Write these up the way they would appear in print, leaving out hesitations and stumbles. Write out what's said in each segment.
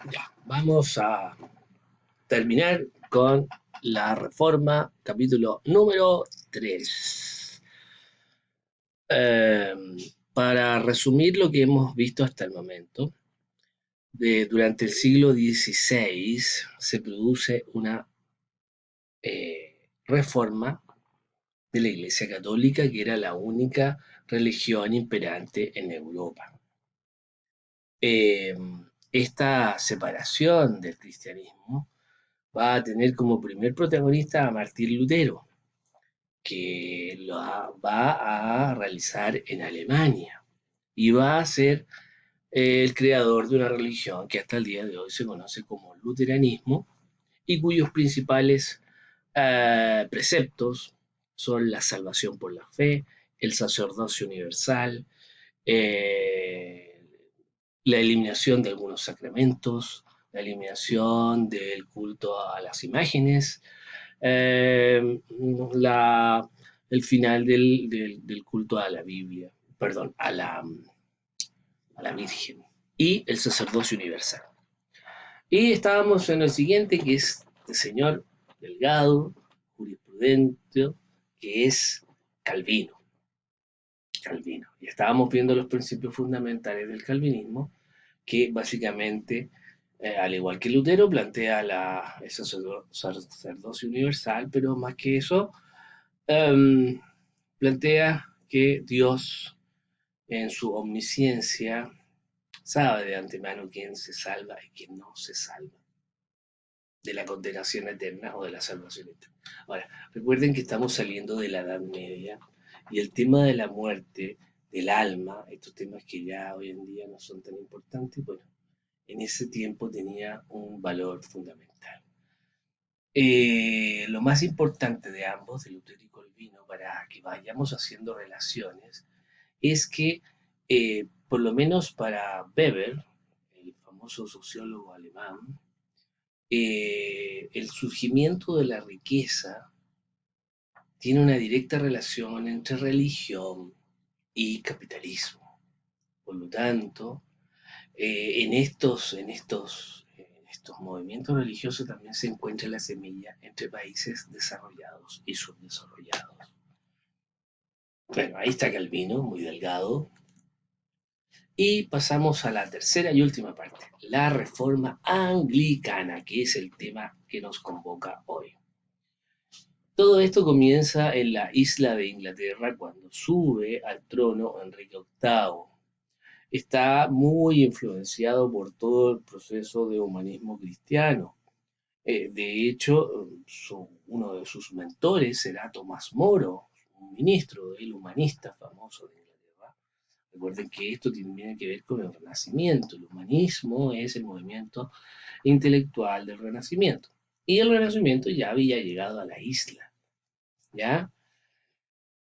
Ya, vamos a terminar con la reforma, capítulo número 3. Eh, para resumir lo que hemos visto hasta el momento, durante el siglo XVI se produce una reforma de la Iglesia Católica, que era la única religión imperante en Europa. Eh, Esta separación del cristianismo va a tener como primer protagonista a Martín Lutero, que va a realizar en Alemania y va a ser el creador de una religión que hasta el día de hoy se conoce como luteranismo y cuyos principales preceptos son la salvación por la fe, el sacerdocio universal, eh, la eliminación de algunos sacramentos, la eliminación del culto a las imágenes, eh, la, el final del culto a la Biblia, perdón, a la Virgen y el sacerdocio universal. Y estábamos en el siguiente, que es el señor Delgado, jurisprudente, que es Calvino. Calvino. Y estábamos viendo los principios fundamentales del calvinismo, que básicamente, al igual que Lutero, plantea el sacerdocio universal, pero más que eso, um, plantea que Dios, en su omnisciencia, sabe de antemano quién se salva y quién no se salva de la condenación eterna o de la salvación eterna. Ahora, recuerden que estamos saliendo de la Edad Media y el tema de la muerte, del alma, estos temas que ya hoy en día no son tan importantes, bueno, en ese tiempo tenía un valor fundamental. Lo más importante de ambos, de Lutero y Calvino, para que vayamos haciendo relaciones, es que, por lo menos para Weber, el famoso sociólogo alemán, el surgimiento de la riqueza tiene una directa relación entre religión y capitalismo. Por lo tanto, en estos movimientos religiosos también se encuentra la semilla entre países desarrollados y subdesarrollados. Bueno, ahí está Calvino, muy delgado. Y pasamos a la tercera y última parte, la reforma anglicana, que es el tema que nos convoca hoy. Todo esto comienza en la isla de Inglaterra cuando sube al trono Enrique VIII. Está muy influenciado por todo el proceso de humanismo cristiano. De hecho, uno de sus mentores será Tomás Moro, un ministro del humanista famoso de Inglaterra. Recuerden que esto tiene que ver con el Renacimiento. El humanismo es el movimiento intelectual del Renacimiento. Y el Renacimiento ya había llegado a la isla, ¿ya?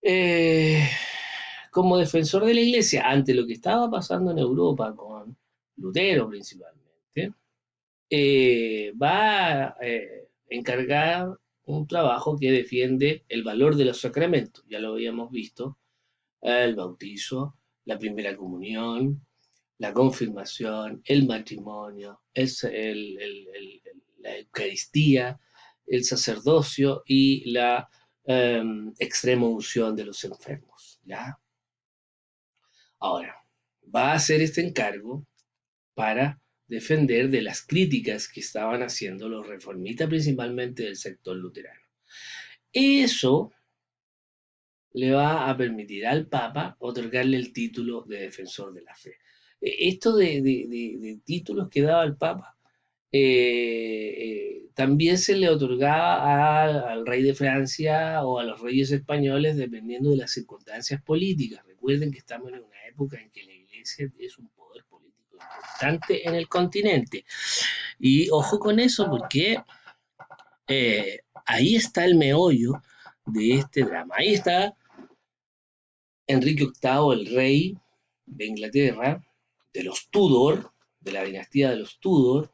Eh, Como defensor de la Iglesia ante lo que estaba pasando en Europa con Lutero principalmente, va a encargar un trabajo que defiende el valor de los sacramentos. Ya lo habíamos visto, el bautizo, la primera comunión, la confirmación, el matrimonio, la Eucaristía, el sacerdocio y la extrema unción de los enfermos. ¿Ya? Ahora, va a hacer este encargo para defender de las críticas que estaban haciendo los reformistas, principalmente del sector luterano. Eso le va a permitir al Papa otorgarle el título de defensor de la fe. Esto de títulos que daba el Papa también se le otorgaba al rey de Francia o a los reyes españoles dependiendo de las circunstancias políticas. Recuerden que estamos en una época en que la iglesia es un poder político importante en el continente. Y ojo con eso porque ahí está el meollo de este drama. Ahí está Enrique VIII, el rey de Inglaterra, de los Tudor, de la dinastía de los Tudor,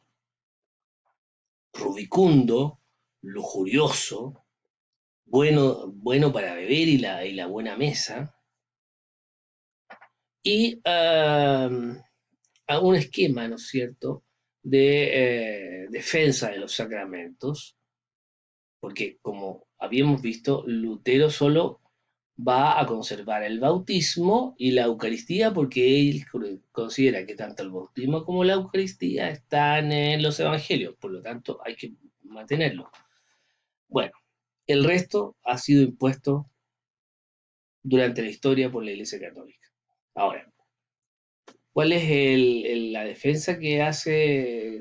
rubicundo, lujurioso, bueno para beber y la buena mesa, y a un esquema, ¿no es cierto?, de defensa de los sacramentos, porque como habíamos visto, Lutero solo va a conservar el bautismo y la Eucaristía porque él considera que tanto el bautismo como la Eucaristía están en los evangelios, por lo tanto hay que mantenerlo. Bueno, el resto ha sido impuesto durante la historia por la Iglesia Católica. Ahora, ¿cuál es la defensa que hace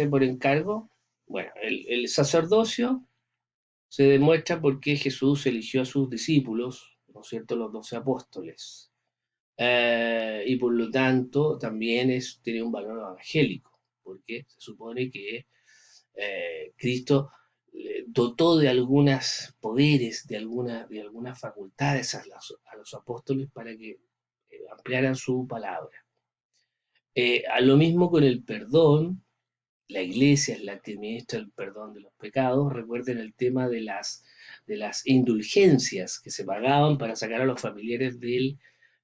por encargo? Bueno, el sacerdocio se demuestra porque Jesús eligió a sus discípulos, ¿no es cierto?, los 12 apóstoles. Y por lo tanto también tiene un valor evangélico, porque se supone que Cristo dotó de algunos poderes, de algunas facultades a los apóstoles para que ampliaran su palabra. A lo mismo con el perdón, la iglesia es la que administra el perdón de los pecados. Recuerden el tema de las indulgencias que se pagaban para sacar a los familiares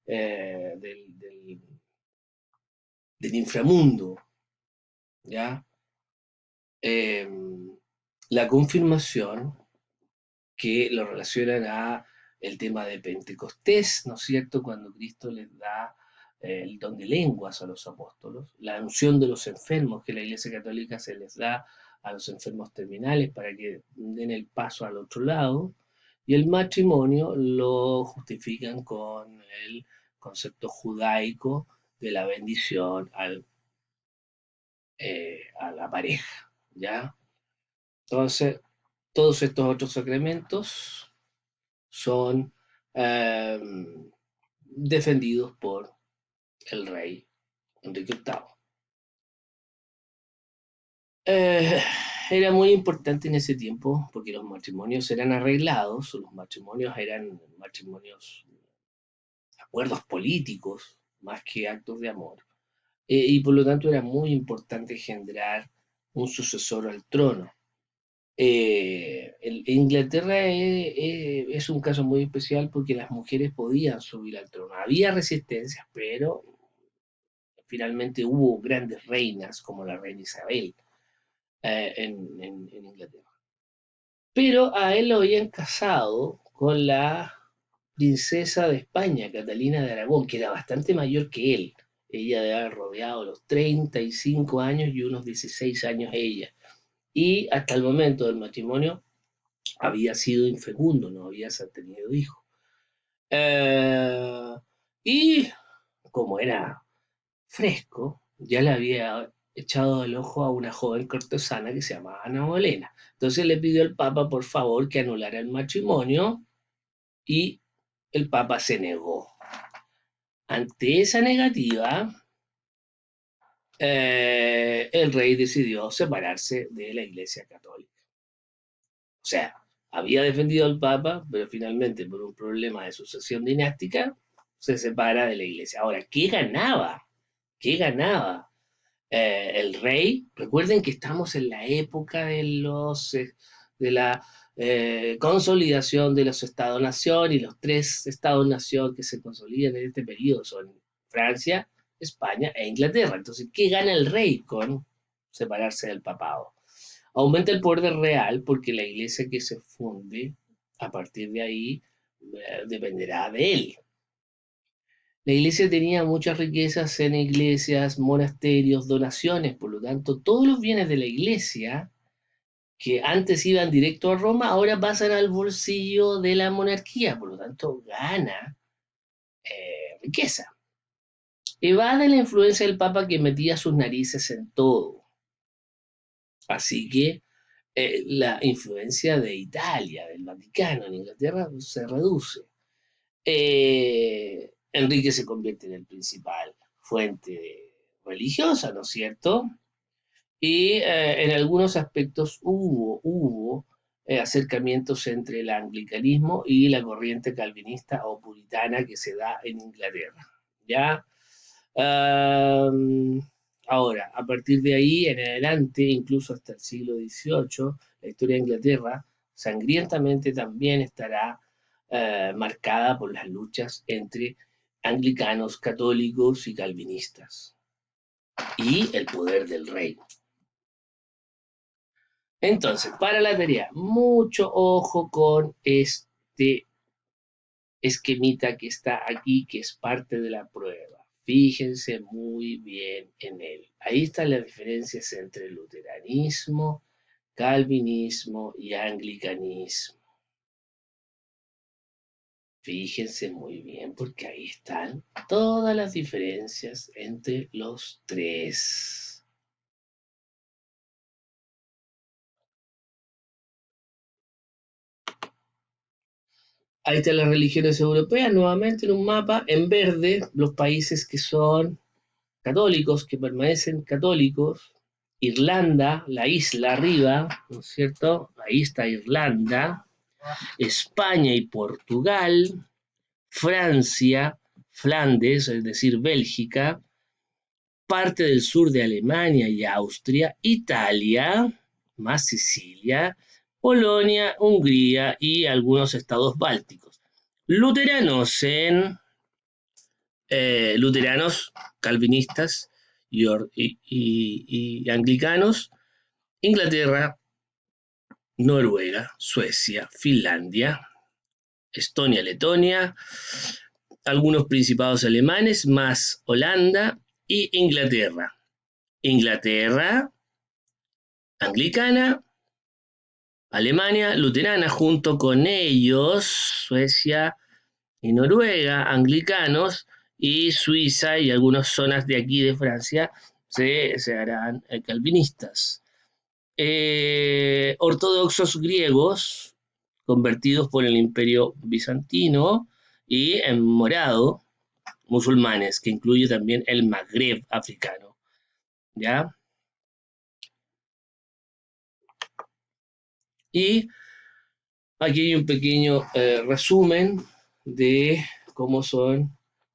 eh, del, del, del inframundo, ¿ya? Eh, la confirmación que lo relacionan a el tema de Pentecostés, ¿no es cierto?, cuando Cristo les da el don de lenguas a los apóstoles, la unción de los enfermos que la Iglesia Católica se les da a los enfermos terminales para que den el paso al otro lado, y el matrimonio lo justifican con el concepto judaico de la bendición a la pareja, ¿ya? Entonces, todos estos otros sacramentos son eh, defendidos por el rey Enrique VIII. Eh, Era muy importante en ese tiempo porque los matrimonios eran arreglados, los matrimonios eran matrimonios, acuerdos políticos más que actos de amor, y por lo tanto era muy importante generar un sucesor al trono. Inglaterra es un caso muy especial porque las mujeres podían subir al trono. Había resistencias, pero finalmente hubo grandes reinas como la reina Isabel en Inglaterra. Pero a él lo habían casado con la princesa de España, Catalina de Aragón, que era bastante mayor que él. Ella debe haber rodeado los 35 años y unos 16 años ella. Y hasta el momento del matrimonio había sido infecundo, no había tenido hijos. Eh, y como era fresco, ya le había echado el ojo a una joven cortesana que se llamaba Ana Bolena. Entonces le pidió al Papa, por favor, que anulara el matrimonio y el Papa se negó. Ante esa negativa, el rey decidió separarse de la Iglesia Católica. O sea, había defendido al Papa, pero finalmente por un problema de sucesión dinástica se separa de la Iglesia. Ahora, ¿qué ganaba? ¿Qué ganaba? El rey? Recuerden que estamos en la época de la consolidación de los Estados-nación, y los 3 Estados-nación que se consolidan en este periodo son Francia, España e Inglaterra. Entonces, ¿qué gana el rey con separarse del papado? Aumenta el poder real porque la iglesia que se funde a partir de ahí dependerá de él. La iglesia tenía muchas riquezas en iglesias, monasterios, donaciones, por lo tanto, todos los bienes de la iglesia que antes iban directo a Roma, ahora pasan al bolsillo de la monarquía, por lo tanto, gana riqueza. Evade la influencia del Papa que metía sus narices en todo. Así que la influencia de Italia, del Vaticano en Inglaterra, se reduce. Enrique se convierte en el principal fuente religiosa, ¿no es cierto? Y en algunos aspectos hubo acercamientos entre el anglicanismo y la corriente calvinista o puritana que se da en Inglaterra. ¿Ya? Um, Ahora, a partir de ahí en adelante, incluso hasta el siglo XVIII, la historia de Inglaterra sangrientamente también estará marcada por las luchas entre anglicanos, católicos y calvinistas. y el poder del rey. Entonces, para la tarea, mucho ojo con este esquemita que está aquí, que es parte de la prueba. Fíjense muy bien en él. Ahí están las diferencias entre luteranismo, calvinismo y anglicanismo. Fíjense muy bien porque ahí están todas las diferencias entre los tres. Ahí están las religiones europeas, nuevamente en un mapa, en verde, los países que son católicos, que permanecen católicos. Irlanda, la isla arriba, ¿no es cierto? Ahí está Irlanda, España y Portugal, Francia, Flandes, es decir, Bélgica, parte del sur de Alemania y Austria, Italia, más Sicilia, Polonia, Hungría y algunos estados bálticos. Luteranos luteranos, calvinistas y anglicanos, Inglaterra, Noruega, Suecia, Finlandia, Estonia, Letonia, algunos principados alemanes, más Holanda y Inglaterra. Inglaterra, anglicana, Alemania, luterana, junto con ellos, Suecia y Noruega, anglicanos, y Suiza y algunas zonas de aquí de Francia se harán calvinistas. Ortodoxos griegos, convertidos por el imperio bizantino, y en morado, musulmanes, que incluye también el Magreb africano. ¿Ya? Y aquí hay un pequeño resumen de cómo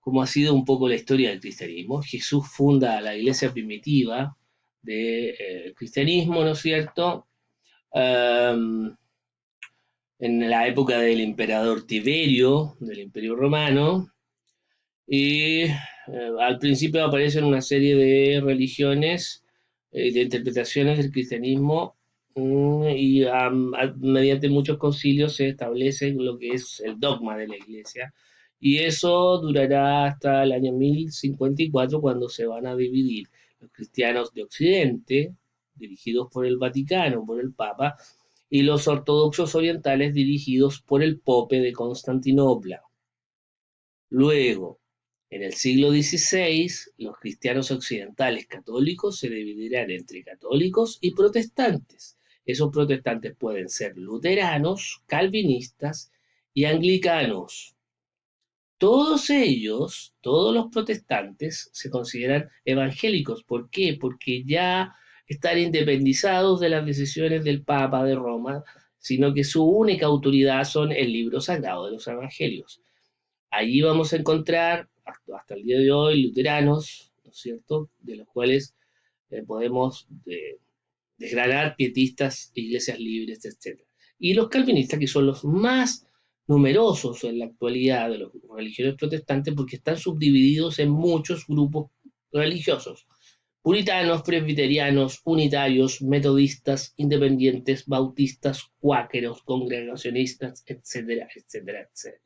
cómo ha sido un poco la historia del cristianismo. Jesús funda la iglesia primitiva del cristianismo, ¿no es cierto? Um, en la época del emperador Tiberio, del Imperio Romano, y al principio aparecen una serie de religiones, de interpretaciones del cristianismo, y mediante muchos concilios se establece lo que es el dogma de la iglesia, y eso durará hasta el año 1054, cuando se van a dividir los cristianos de Occidente, dirigidos por el Vaticano, por el Papa, y los ortodoxos orientales, dirigidos por el Pope de Constantinopla. Luego, en el siglo XVI, los cristianos occidentales católicos se dividirán entre católicos y protestantes. Esos protestantes pueden ser luteranos, calvinistas y anglicanos. Todos ellos, todos los protestantes, se consideran evangélicos. ¿Por qué? Porque ya están independizados de las decisiones del Papa de Roma, sino que su única autoridad son el libro sagrado de los evangelios. Allí vamos a encontrar, hasta el día de hoy, luteranos, ¿no es cierto?, de los cuales podemos desgranar pietistas, iglesias libres, etc. Y los calvinistas, que son los más numerosos en la actualidad de los religiones protestantes, porque están subdivididos en muchos grupos religiosos: puritanos, presbiterianos, unitarios, metodistas, independientes, bautistas, cuáqueros, congregacionistas, etcétera, etcétera, etcétera.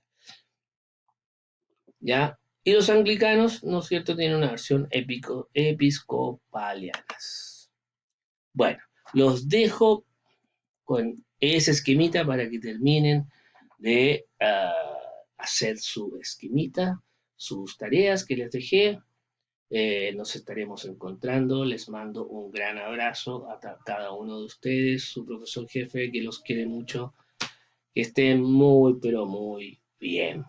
¿Ya? Y los anglicanos, ¿no es cierto?, tienen una versión episcopalianas. Bueno, los dejo con ese esquemita para que terminen de hacer su esquemita, sus tareas que les dejé. Nos estaremos encontrando. Les mando un gran abrazo a cada uno de ustedes, su profesor jefe, que los quiere mucho. Que estén muy, pero muy bien.